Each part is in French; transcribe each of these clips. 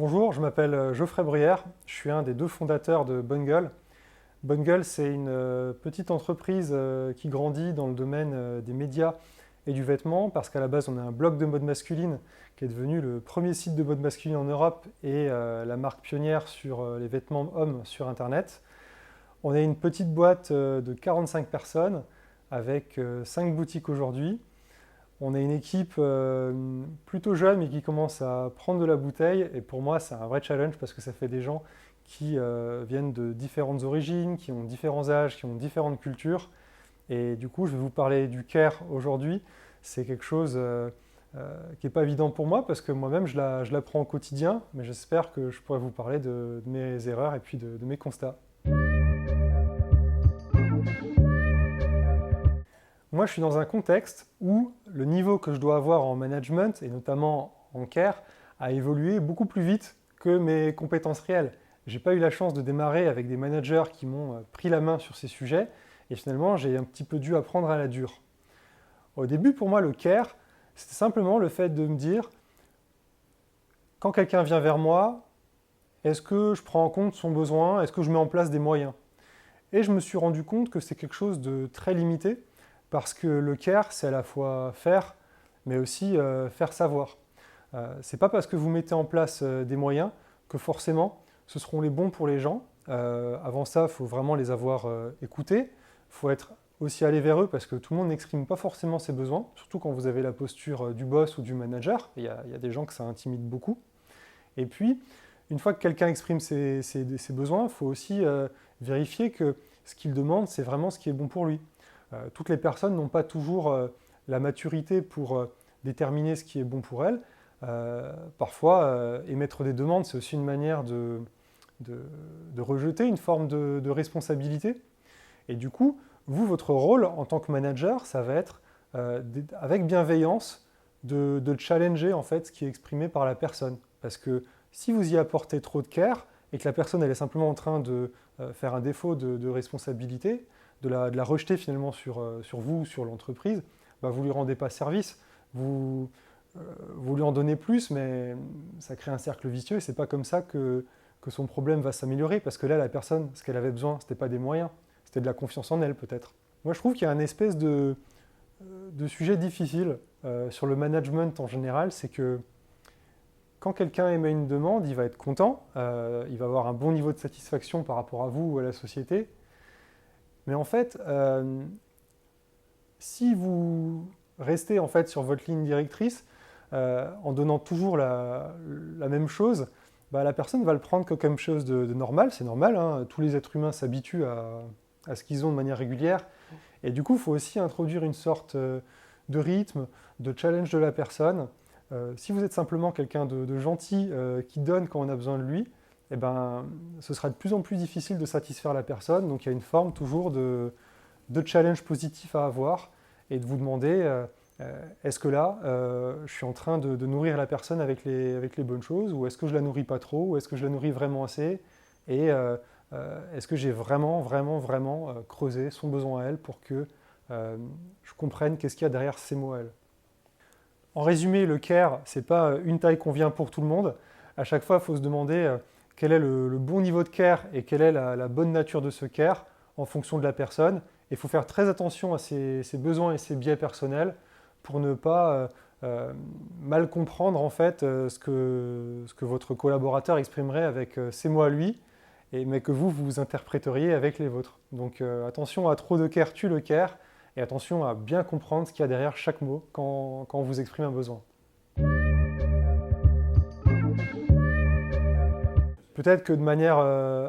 Bonjour, je m'appelle Geoffrey Brière, je suis un des deux fondateurs de Bungle. Bungle, c'est une petite entreprise qui grandit dans le domaine des médias et du vêtement, parce qu'à la base, on est un blog de mode masculine qui est devenu le premier site de mode masculine en Europe et la marque pionnière sur les vêtements hommes sur Internet. On est une petite boîte de 45 personnes avec 5 boutiques aujourd'hui. On est une équipe plutôt jeune mais qui commence à prendre de la bouteille et pour moi c'est un vrai challenge parce que ça fait des gens qui viennent de différentes origines, qui ont différents âges, qui ont différentes cultures et du coup je vais vous parler du care aujourd'hui. C'est quelque chose qui n'est pas évident pour moi parce que moi-même je l'apprends au quotidien mais j'espère que je pourrai vous parler de mes erreurs et puis de mes constats. Moi, je suis dans un contexte où le niveau que je dois avoir en management, et notamment en care, a évolué beaucoup plus vite que mes compétences réelles. Je n'ai pas eu la chance de démarrer avec des managers qui m'ont pris la main sur ces sujets, et finalement, j'ai un petit peu dû apprendre à la dure. Au début, pour moi, le care, c'était simplement le fait de me dire, quand quelqu'un vient vers moi, est-ce que je prends en compte son besoin? Est-ce que je mets en place des moyens? Et je me suis rendu compte que c'est quelque chose de très limité, parce que le care, c'est à la fois faire, mais aussi faire savoir. C'est pas parce que vous mettez en place des moyens que forcément ce seront les bons pour les gens. Avant ça, il faut vraiment les avoir écoutés. Il faut être aussi allé vers eux parce que tout le monde n'exprime pas forcément ses besoins, surtout quand vous avez la posture du boss ou du manager. Il y a des gens que ça intimide beaucoup. Et puis, une fois que quelqu'un exprime ses besoins, il faut aussi vérifier que ce qu'il demande, c'est vraiment ce qui est bon pour lui. Toutes les personnes n'ont pas toujours la maturité pour déterminer ce qui est bon pour elles. Parfois, émettre des demandes, c'est aussi une manière de rejeter une forme de responsabilité. Et du coup, vous, votre rôle en tant que manager, ça va être, avec bienveillance, de challenger en fait, ce qui est exprimé par la personne. Parce que si vous y apportez trop de care et que la personne elle est simplement en train de faire un défaut de responsabilité, de la rejeter finalement sur vous, sur l'entreprise, bah, vous ne lui rendez pas service. Vous lui en donnez plus, mais ça crée un cercle vicieux et ce n'est pas comme ça que son problème va s'améliorer parce que là, la personne, ce qu'elle avait besoin, ce n'était pas des moyens, c'était de la confiance en elle peut-être. Moi, je trouve qu'il y a une espèce de sujet difficile sur le management en général, c'est que quand quelqu'un émet une demande, il va être content, il va avoir un bon niveau de satisfaction par rapport à vous ou à la société. Mais en fait, si vous restez en fait sur votre ligne directrice, en donnant toujours la même chose, bah, la personne va le prendre comme quelque chose de normal. C'est normal, hein, tous les êtres humains s'habituent à ce qu'ils ont de manière régulière. Et du coup, il faut aussi introduire une sorte de rythme, de challenge de la personne. Si vous êtes simplement quelqu'un de gentil qui donne quand on a besoin de lui, eh ben, ce sera de plus en plus difficile de satisfaire la personne. Donc il y a une forme toujours de challenge positif à avoir et de vous demander est-ce que là, je suis en train de nourrir la personne avec les bonnes choses ou est-ce que je la nourris pas trop ou est-ce que je la nourris vraiment assez et est-ce que j'ai vraiment creusé son besoin à elle pour que je comprenne qu'est-ce qu'il y a derrière ces mots à elle. En résumé, le care, ce n'est pas une taille convient pour tout le monde. À chaque fois, il faut se demander quel est le bon niveau de care et quelle est la bonne nature de ce care en fonction de la personne. Il faut faire très attention à ses besoins et ses biais personnels pour ne pas mal comprendre en fait ce que votre collaborateur exprimerait avec ses mots à lui, mais que vous interpréteriez avec les vôtres. Donc attention à trop de care tue le care et attention à bien comprendre ce qu'il y a derrière chaque mot quand on vous exprime un besoin. Peut-être que de manière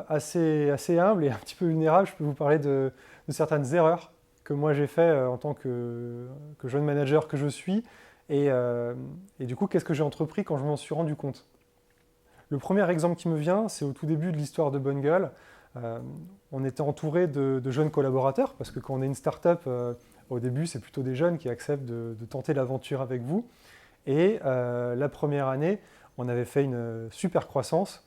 assez humble et un petit peu vulnérable, je peux vous parler de certaines erreurs que moi j'ai fait en tant que jeune manager que je suis. Et du coup, qu'est-ce que j'ai entrepris quand je m'en suis rendu compte? Le premier exemple qui me vient, c'est au tout début de l'histoire de Bungle. On était entouré de jeunes collaborateurs, parce que quand on est une start-up, au début, c'est plutôt des jeunes qui acceptent de tenter l'aventure avec vous. Et la première année, on avait fait une super croissance.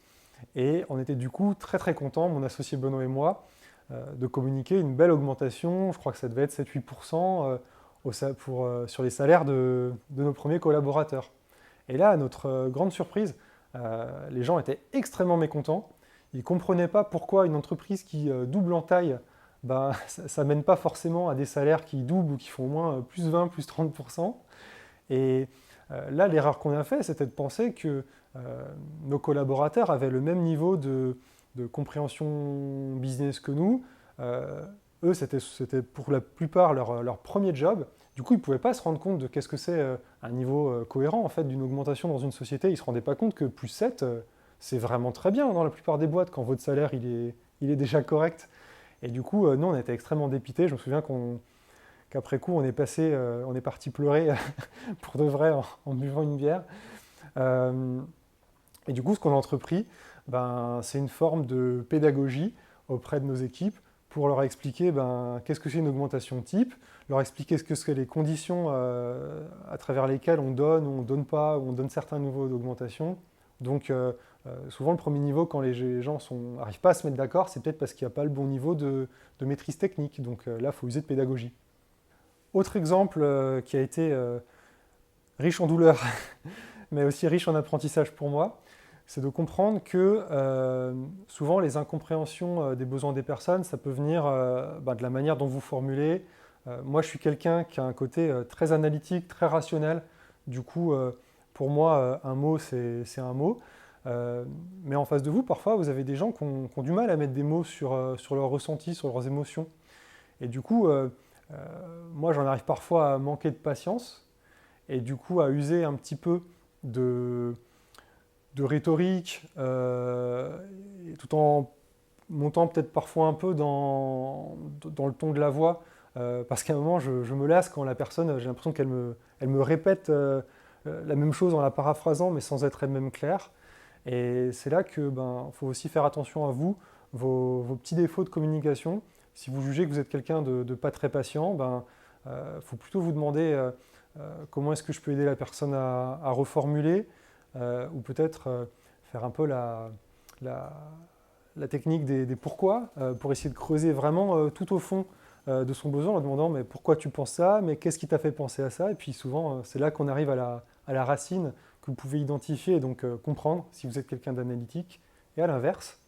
Et on était du coup très contents, mon associé Benoît et moi, de communiquer une belle augmentation, je crois que ça devait être 7-8% sur les salaires de nos premiers collaborateurs. Et là, à notre grande surprise, Les gens étaient extrêmement mécontents. Ils ne comprenaient pas pourquoi une entreprise qui double en taille, ben, ça ne mène pas forcément à des salaires qui doublent ou qui font au moins plus 20, plus 30%. Et là, l'erreur qu'on a fait, c'était de penser que nos collaborateurs avaient le même niveau de compréhension business que nous. Eux, c'était pour la plupart leur premier job. Du coup, ils ne pouvaient pas se rendre compte de qu'est-ce que c'est un niveau cohérent en fait, d'une augmentation dans une société. Ils ne se rendaient pas compte que plus 7, c'est vraiment très bien dans la plupart des boîtes quand votre salaire il est déjà correct. Et du coup, nous, on était extrêmement dépités. Je me souviens qu'après coup, on est parti pleurer pour de vrai en buvant une bière. Et du coup, ce qu'on a entrepris, ben, c'est une forme de pédagogie auprès de nos équipes pour leur expliquer qu'est-ce que c'est une augmentation type, leur expliquer ce que sont les conditions à travers lesquelles on donne ou on ne donne pas, ou on donne certains niveaux d'augmentation. Donc souvent le premier niveau, quand les gens n'arrivent pas à se mettre d'accord, c'est peut-être parce qu'il n'y a pas le bon niveau de maîtrise technique. Donc là, il faut user de pédagogie. Autre exemple qui a été riche en douleur, mais aussi riche en apprentissage pour moi, c'est de comprendre que souvent les incompréhensions des besoins des personnes, ça peut venir de la manière dont vous formulez. Moi, je suis quelqu'un qui a un côté très analytique, très rationnel. Du coup, pour moi, un mot, c'est un mot. Mais en face de vous, parfois, vous avez des gens qui ont du mal à mettre des mots sur leurs ressentis, sur leurs émotions. Et du coup, moi, j'en arrive parfois à manquer de patience et du coup à user un petit peu de rhétorique, tout en montant peut-être parfois un peu dans le ton de la voix, parce qu'à un moment, je me lasse quand la personne, j'ai l'impression elle me répète la même chose en la paraphrasant, mais sans être elle-même claire. Et c'est là que faut aussi faire attention à vous, vos petits défauts de communication. Si vous jugez que vous êtes quelqu'un de pas très patient, faut plutôt vous demander comment est-ce que je peux aider la personne à reformuler, ou peut-être faire un peu la technique des pourquoi, pour essayer de creuser vraiment tout au fond de son besoin, en demandant mais pourquoi tu penses ça, mais qu'est-ce qui t'a fait penser à ça, et puis souvent c'est là qu'on arrive à la racine que vous pouvez identifier et donc comprendre si vous êtes quelqu'un d'analytique. Et à l'inverse,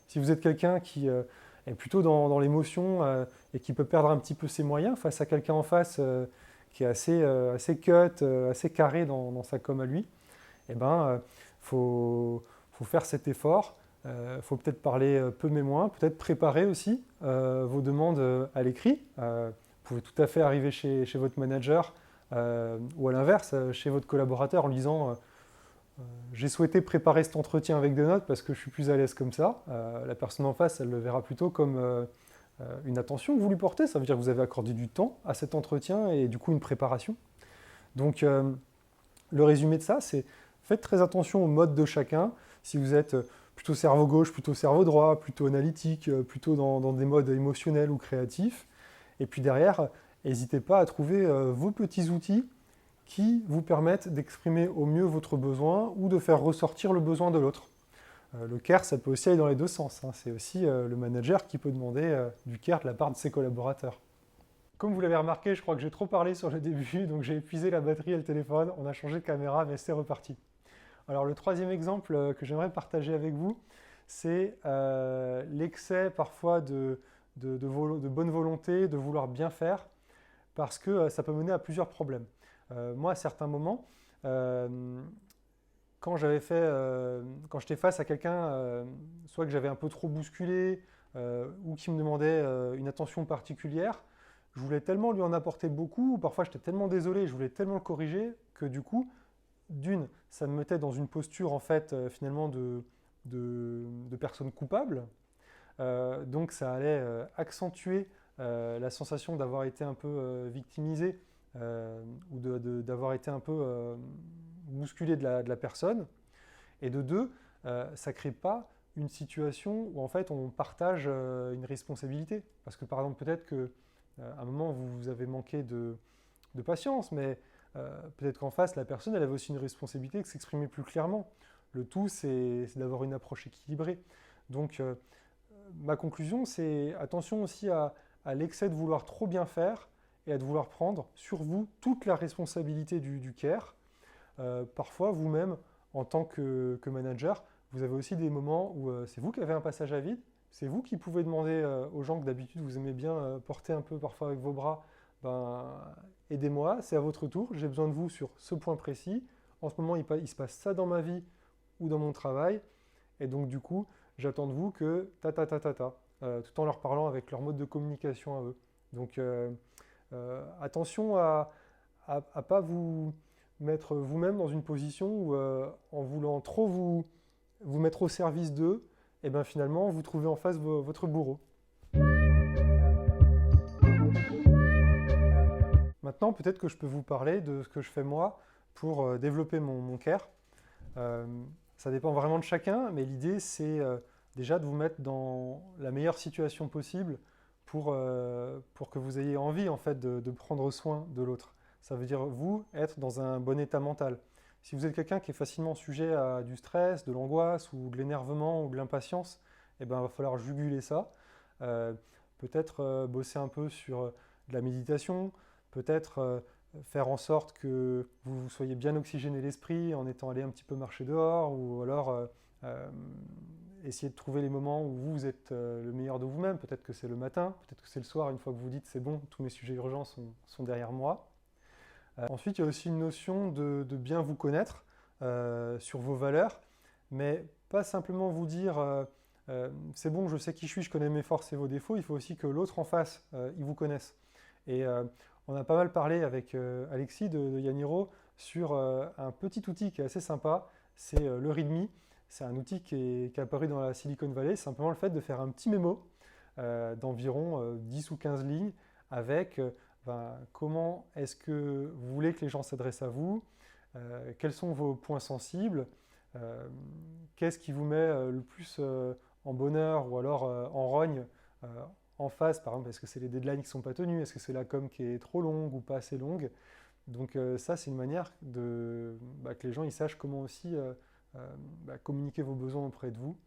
si vous êtes quelqu'un qui est plutôt dans l'émotion et qui peut perdre un petit peu ses moyens face à quelqu'un en face qui est assez cut, assez carré dans sa com à lui, eh faut faire cet effort. Faut peut-être parler peu mais moins, peut-être préparer aussi vos demandes à l'écrit. Vous pouvez tout à fait arriver chez votre manager ou à l'inverse, chez votre collaborateur en lui disant j'ai souhaité préparer cet entretien avec des notes parce que je suis plus à l'aise comme ça. La personne en face, elle le verra plutôt comme une attention que vous lui portez. Ça veut dire que vous avez accordé du temps à cet entretien et du coup une préparation. Donc le résumé de ça, c'est faites très attention au mode de chacun. Si vous êtes plutôt cerveau gauche, plutôt cerveau droit, plutôt analytique, plutôt dans des modes émotionnels ou créatifs. Et puis derrière, n'hésitez pas à trouver vos petits outils qui vous permettent d'exprimer au mieux votre besoin ou de faire ressortir le besoin de l'autre. Le care, ça peut aussi aller dans les deux sens. C'est aussi le manager qui peut demander du care de la part de ses collaborateurs. Comme vous l'avez remarqué, je crois que j'ai trop parlé sur le début, donc j'ai épuisé la batterie et le téléphone. On a changé de caméra, mais c'est reparti. Alors le troisième exemple que j'aimerais partager avec vous, c'est l'excès parfois de bonne volonté, de vouloir bien faire, parce que ça peut mener à plusieurs problèmes. Moi, à certains moments, quand j'étais face à quelqu'un, soit que j'avais un peu trop bousculé, ou qui me demandait une attention particulière, je voulais tellement lui en apporter beaucoup, ou parfois j'étais tellement désolé, je voulais tellement le corriger, que du coup, d'une, ça me mettait dans une posture en fait finalement de personne coupable. Donc ça allait accentuer la sensation d'avoir été un peu victimisé ou d'avoir été un peu bousculé de la personne. Et de deux, ça ne crée pas une situation où en fait on partage une responsabilité. Parce que par exemple peut-être qu'à un moment vous avez manqué de patience, mais peut-être qu'en face la personne elle avait aussi une responsabilité de s'exprimer plus clairement. Le tout c'est d'avoir une approche équilibrée. Donc ma conclusion c'est attention aussi à l'excès de vouloir trop bien faire et à de vouloir prendre sur vous toute la responsabilité du care. Parfois vous-même en tant que manager, vous avez aussi des moments où c'est vous qui avez un passage à vide, c'est vous qui pouvez demander aux gens que d'habitude vous aimez bien porter un peu parfois avec vos bras, ben, aidez-moi, c'est à votre tour, j'ai besoin de vous sur ce point précis. En ce moment, il se passe ça dans ma vie ou dans mon travail, et donc du coup, j'attends de vous que tout en leur parlant avec leur mode de communication à eux. Donc attention à pas vous mettre vous-même dans une position où en voulant trop vous mettre au service d'eux, et ben finalement vous trouvez en face votre bourreau. Maintenant, peut-être que je peux vous parler de ce que je fais moi pour développer mon care. Euh, Ça dépend vraiment de chacun, mais l'idée c'est déjà de vous mettre dans la meilleure situation possible pour que vous ayez envie en fait de prendre soin de l'autre. Ça veut dire vous être dans un bon état mental. Si vous êtes quelqu'un qui est facilement sujet à du stress, de l'angoisse ou de l'énervement ou de l'impatience, eh ben, il va falloir juguler ça. Euh, Peut-être bosser un peu sur de la méditation, peut-être faire en sorte que vous soyez bien oxygéné l'esprit en étant allé un petit peu marcher dehors, ou alors euh, essayer de trouver les moments où vous êtes le meilleur de vous-même. Peut-être que c'est le matin, peut-être que c'est le soir, une fois que vous dites c'est bon, tous mes sujets urgents sont derrière moi. Ensuite, il y a aussi une notion de bien vous connaître sur vos valeurs, mais pas simplement vous dire c'est bon, je sais qui je suis, je connais mes forces et vos défauts. Il faut aussi que l'autre en face, il vous connaisse. Et on a pas mal parlé avec Alexis de Yaniro sur un petit outil qui est assez sympa, c'est le README. C'est un outil qui est apparu dans la Silicon Valley, simplement le fait de faire un petit mémo d'environ 10 ou 15 lignes avec comment est-ce que vous voulez que les gens s'adressent à vous, quels sont vos points sensibles, qu'est-ce qui vous met le plus en bonheur ou alors en rogne en face, par exemple, est-ce que c'est les deadlines qui ne sont pas tenus, est-ce que c'est la com qui est trop longue ou pas assez longue. Donc ça, c'est une manière que les gens ils sachent comment aussi communiquer vos besoins auprès de vous.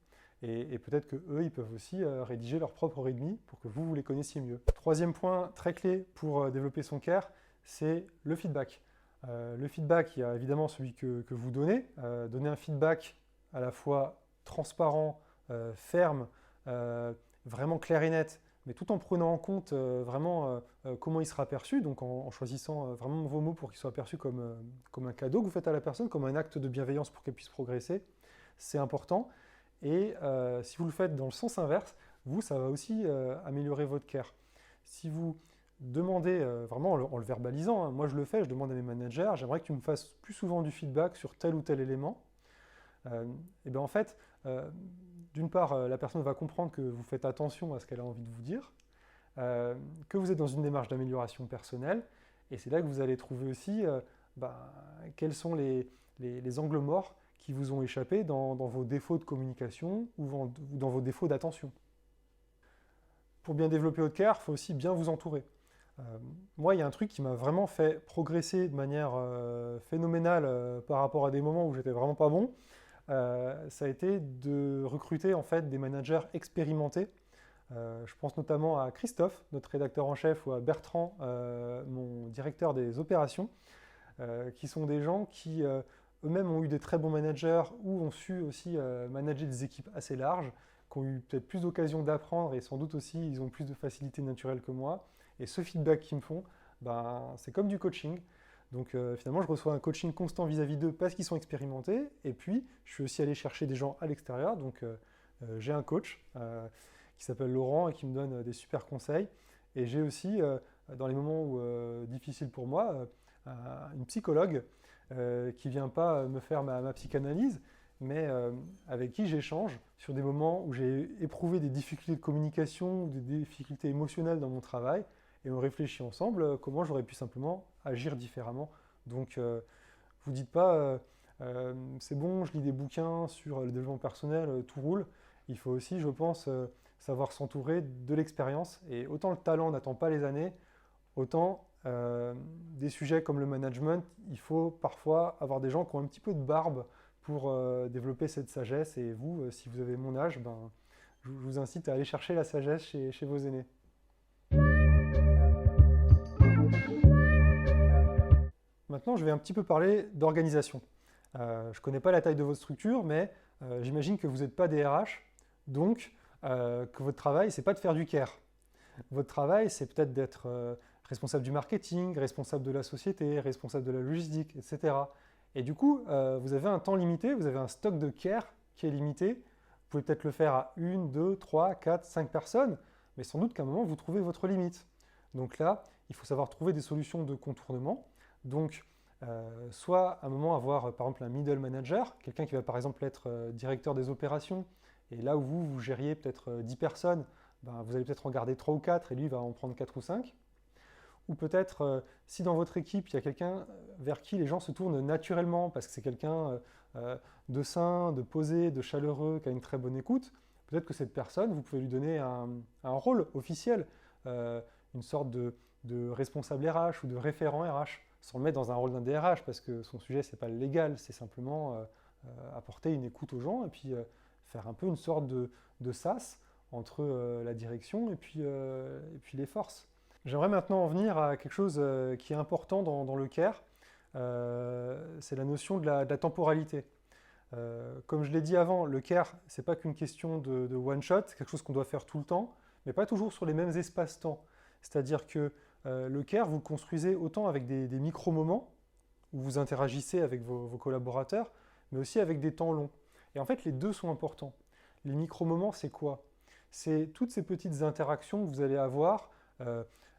Et peut-être qu'eux, ils peuvent aussi rédiger leur propre README pour que vous les connaissiez mieux. Troisième point très clé pour développer son care, c'est le feedback. Le feedback, il y a évidemment celui que vous donnez. Donner un feedback à la fois transparent, ferme, vraiment clair et net, mais tout en prenant en compte vraiment comment il sera perçu, donc en choisissant vraiment vos mots pour qu'il soit perçu comme un cadeau que vous faites à la personne, comme un acte de bienveillance pour qu'elle puisse progresser. C'est important. Et si vous le faites dans le sens inverse, vous, ça va aussi améliorer votre care. Si vous demandez, vraiment en le verbalisant, hein, moi je le fais, je demande à mes managers, j'aimerais que tu me fasses plus souvent du feedback sur tel ou tel élément. Et bien en fait, d'une part, la personne va comprendre que vous faites attention à ce qu'elle a envie de vous dire, que vous êtes dans une démarche d'amélioration personnelle, et c'est là que vous allez trouver aussi quels sont les angles morts qui vous ont échappé dans vos défauts de communication ou dans vos défauts d'attention. Pour bien développer votre care, il faut aussi bien vous entourer. Moi, il y a un truc qui m'a vraiment fait progresser de manière phénoménale par rapport à des moments où j'étais vraiment pas bon. Ça a été de recruter en fait des managers expérimentés. Je pense notamment à Christophe, notre rédacteur en chef, ou à Bertrand, mon directeur des opérations, qui sont des gens qui eux-mêmes ont eu des très bons managers ou ont su aussi manager des équipes assez larges, qui ont eu peut-être plus d'occasions d'apprendre et sans doute aussi ils ont plus de facilité naturelle que moi. Et ce feedback qu'ils me font, c'est comme du coaching. Donc finalement, je reçois un coaching constant vis-à-vis d'eux parce qu'ils sont expérimentés. Et puis, je suis aussi allé chercher des gens à l'extérieur. Donc j'ai un coach qui s'appelle Laurent et qui me donne des super conseils. Et j'ai aussi, dans les moments difficiles pour moi, une psychologue qui ne vient pas me faire ma psychanalyse, mais avec qui j'échange sur des moments où j'ai éprouvé des difficultés de communication ou des difficultés émotionnelles dans mon travail, et on réfléchit ensemble comment j'aurais pu simplement agir différemment. Donc vous dites pas c'est bon, je lis des bouquins sur le développement personnel, tout roule. Il faut aussi, je pense, savoir s'entourer de l'expérience, et autant le talent n'attend pas les années, autant des sujets comme le management, il faut parfois avoir des gens qui ont un petit peu de barbe pour développer cette sagesse. Et vous, si vous avez mon âge, je vous incite à aller chercher la sagesse chez vos aînés. Maintenant, je vais un petit peu parler d'organisation. Je ne connais pas la taille de votre structure, mais j'imagine que vous n'êtes pas des RH, donc que votre travail, c'est pas de faire du care. Votre travail, c'est peut-être d'être responsable du marketing, responsable de la société, responsable de la logistique, etc. Et du coup, vous avez un temps limité, vous avez un stock de care qui est limité. Vous pouvez peut-être le faire à 1, 2, 3, 4, 5 personnes, mais sans doute qu'à un moment, vous trouvez votre limite. Donc là, il faut savoir trouver des solutions de contournement. Donc, soit à un moment avoir par exemple un middle manager, quelqu'un qui va par exemple être directeur des opérations, et là où vous gériez peut-être 10 personnes, ben, vous allez peut-être en garder 3 ou 4 et lui va en prendre 4 ou 5. Ou peut-être si dans votre équipe il y a quelqu'un vers qui les gens se tournent naturellement parce que c'est quelqu'un de sain, de posé, de chaleureux, qui a une très bonne écoute, peut-être que cette personne, vous pouvez lui donner un rôle officiel, une sorte de responsable RH ou de référent RH, sans le mettre dans un rôle d'un DRH parce que son sujet c'est pas le légal, c'est simplement apporter une écoute aux gens et puis faire un peu une sorte de sas entre la direction et puis les forces. J'aimerais maintenant en venir à quelque chose qui est important dans le care, c'est la notion de la temporalité. Comme je l'ai dit avant, le care, c'est pas qu'une question de one shot, c'est quelque chose qu'on doit faire tout le temps, mais pas toujours sur les mêmes espaces-temps. C'est-à-dire que le care, vous le construisez autant avec des micro-moments, où vous interagissez avec vos collaborateurs, mais aussi avec des temps longs. Et en fait, les deux sont importants. Les micro-moments, c'est quoi? C'est toutes ces petites interactions que vous allez avoir,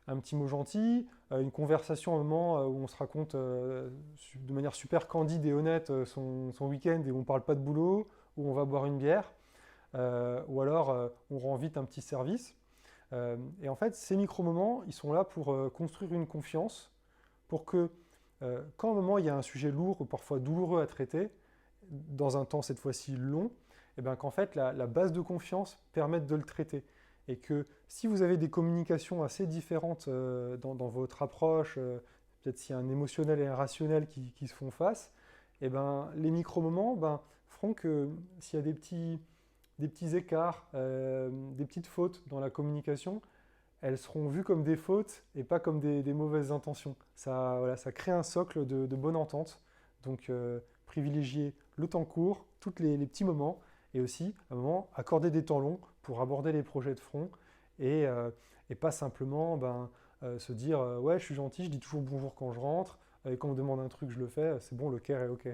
un petit mot gentil, une conversation à un moment où on se raconte de manière super candide et honnête son week-end et où on ne parle pas de boulot, où on va boire une bière, ou alors on rend vite un petit service. Et en fait, ces micro-moments, ils sont là pour construire une confiance, pour que quand à un moment il y a un sujet lourd ou parfois douloureux à traiter, dans un temps cette fois-ci long, et bien qu'en fait la base de confiance permette de le traiter. Et que si vous avez des communications assez différentes dans votre approche, peut-être s'il y a un émotionnel et un rationnel qui se font face, et ben, les micro-moments feront que s'il y a des petits écarts, des petites fautes dans la communication, elles seront vues comme des fautes et pas comme des mauvaises intentions. Ça, voilà, ça crée un socle de bonne entente. Donc, privilégier le temps court, tous les petits moments, et aussi, à un moment, accorder des temps longs pour aborder les projets de front et pas simplement se dire ouais, je suis gentil, je dis toujours bonjour quand je rentre, et quand on me demande un truc, je le fais, c'est bon, le care est OK.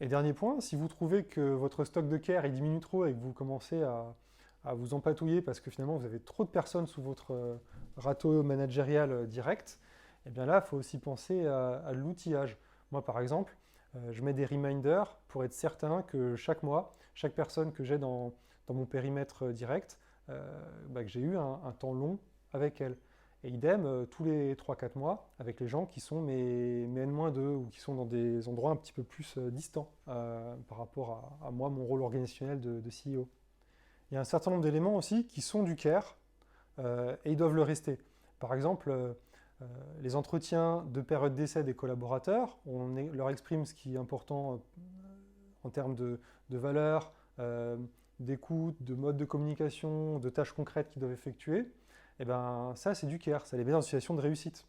Et dernier point, si vous trouvez que votre stock de care il diminue trop et que vous commencez à vous empatouiller parce que finalement vous avez trop de personnes sous votre râteau managérial direct, et bien là, il faut aussi penser à l'outillage. Moi, par exemple, je mets des reminders pour être certain que chaque mois, chaque personne que j'ai dans mon périmètre direct, que j'ai eu un temps long avec elle. Et idem, tous les 3-4 mois, avec les gens qui sont mes N-2 ou qui sont dans des endroits un petit peu plus distants par rapport à moi, mon rôle organisationnel de CEO. Il y a un certain nombre d'éléments aussi qui sont du care et ils doivent le rester. Par exemple, les entretiens de période d'essai des collaborateurs, on leur exprime ce qui est important en termes de valeur, d'écoute, de mode de communication, de tâches concrètes qu'ils doivent effectuer. Et ben ça, c'est du care, ça les met dans une situation de réussite.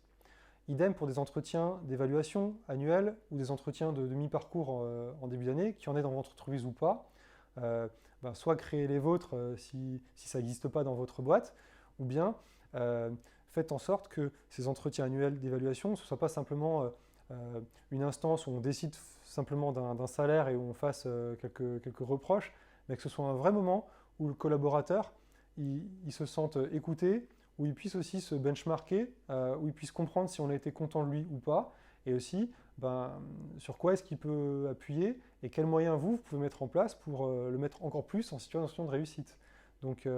Idem pour des entretiens d'évaluation annuels ou des entretiens de mi-parcours en début d'année, qu'il y en ait dans votre entreprise ou pas. Soit créer les vôtres si ça n'existe pas dans votre boîte, ou bien faites en sorte que ces entretiens annuels d'évaluation ne soient pas simplement une instance où on décide simplement d'un salaire et où on fasse quelques reproches, mais que ce soit un vrai moment où le collaborateur il se sente écouté, où il puisse aussi se benchmarker, où il puisse comprendre si on a été content de lui ou pas, et aussi sur quoi est-ce qu'il peut appuyer et quels moyens vous pouvez mettre en place pour le mettre encore plus en situation de réussite. Donc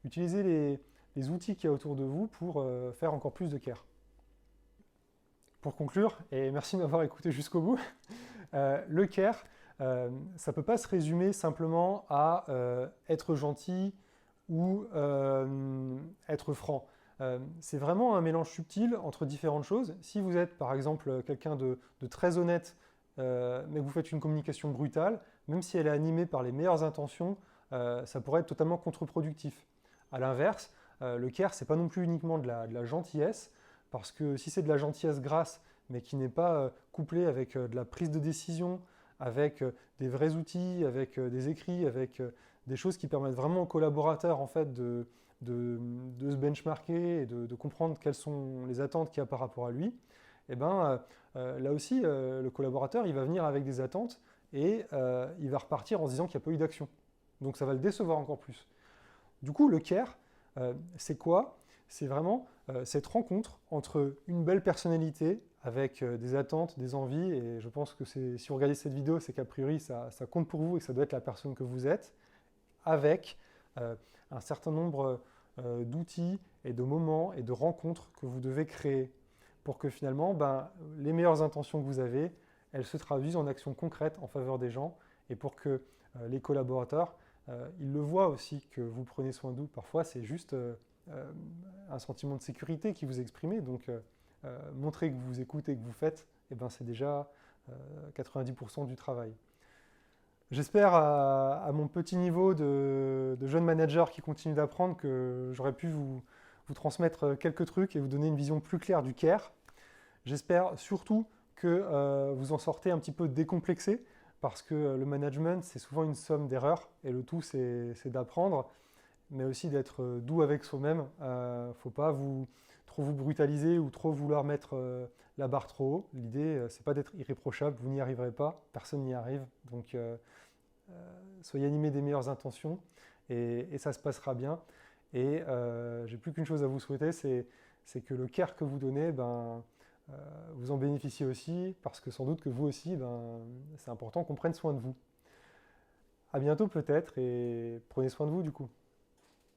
utilisez les outils qu'il y a autour de vous pour faire encore plus de care. Pour conclure, et merci de m'avoir écouté jusqu'au bout, le care, ça ne peut pas se résumer simplement à être gentil ou être franc. C'est vraiment un mélange subtil entre différentes choses. Si vous êtes par exemple quelqu'un de très honnête, mais que vous faites une communication brutale, même si elle est animée par les meilleures intentions, ça pourrait être totalement contre-productif. A l'inverse, le care, c'est pas non plus uniquement de la gentillesse, parce que si c'est de la gentillesse grasse, mais qui n'est pas couplée avec de la prise de décision, avec des vrais outils, avec des écrits, avec des choses qui permettent vraiment aux collaborateurs en fait, de se benchmarker et de comprendre quelles sont les attentes qu'il y a par rapport à lui, et ben, là aussi, le collaborateur il va venir avec des attentes et il va repartir en se disant qu'il n'y a pas eu d'action. Donc ça va le décevoir encore plus. Du coup, le care, c'est quoi? C'est vraiment cette rencontre entre une belle personnalité avec des attentes, des envies, et je pense que si vous regardez cette vidéo, c'est qu'a priori ça compte pour vous et que ça doit être la personne que vous êtes, avec un certain nombre d'outils et de moments et de rencontres que vous devez créer pour que finalement, ben, les meilleures intentions que vous avez, elles se traduisent en actions concrètes en faveur des gens et pour que les collaborateurs, ils le voient aussi que vous prenez soin d'eux. Parfois, c'est juste un sentiment de sécurité qui vous exprimez. Donc, montrer que vous vous écoutez, que vous faites, eh ben, c'est déjà 90% du travail. J'espère à mon petit niveau de jeune manager qui continue d'apprendre que j'aurais pu vous transmettre quelques trucs et vous donner une vision plus claire du care. J'espère surtout que vous en sortez un petit peu décomplexé parce que le management, c'est souvent une somme d'erreurs et le tout, c'est d'apprendre, mais aussi d'être doux avec soi-même. Il ne faut pas trop vous brutaliser ou trop vouloir mettre la barre trop haut. L'idée, c'est pas d'être irréprochable, vous n'y arriverez pas, personne n'y arrive. Donc, soyez animés des meilleures intentions et ça se passera bien. Et j'ai plus qu'une chose à vous souhaiter, c'est que le care que vous donnez, ben, vous en bénéficiez aussi, parce que sans doute que vous aussi, ben, c'est important qu'on prenne soin de vous. À bientôt peut-être et prenez soin de vous du coup.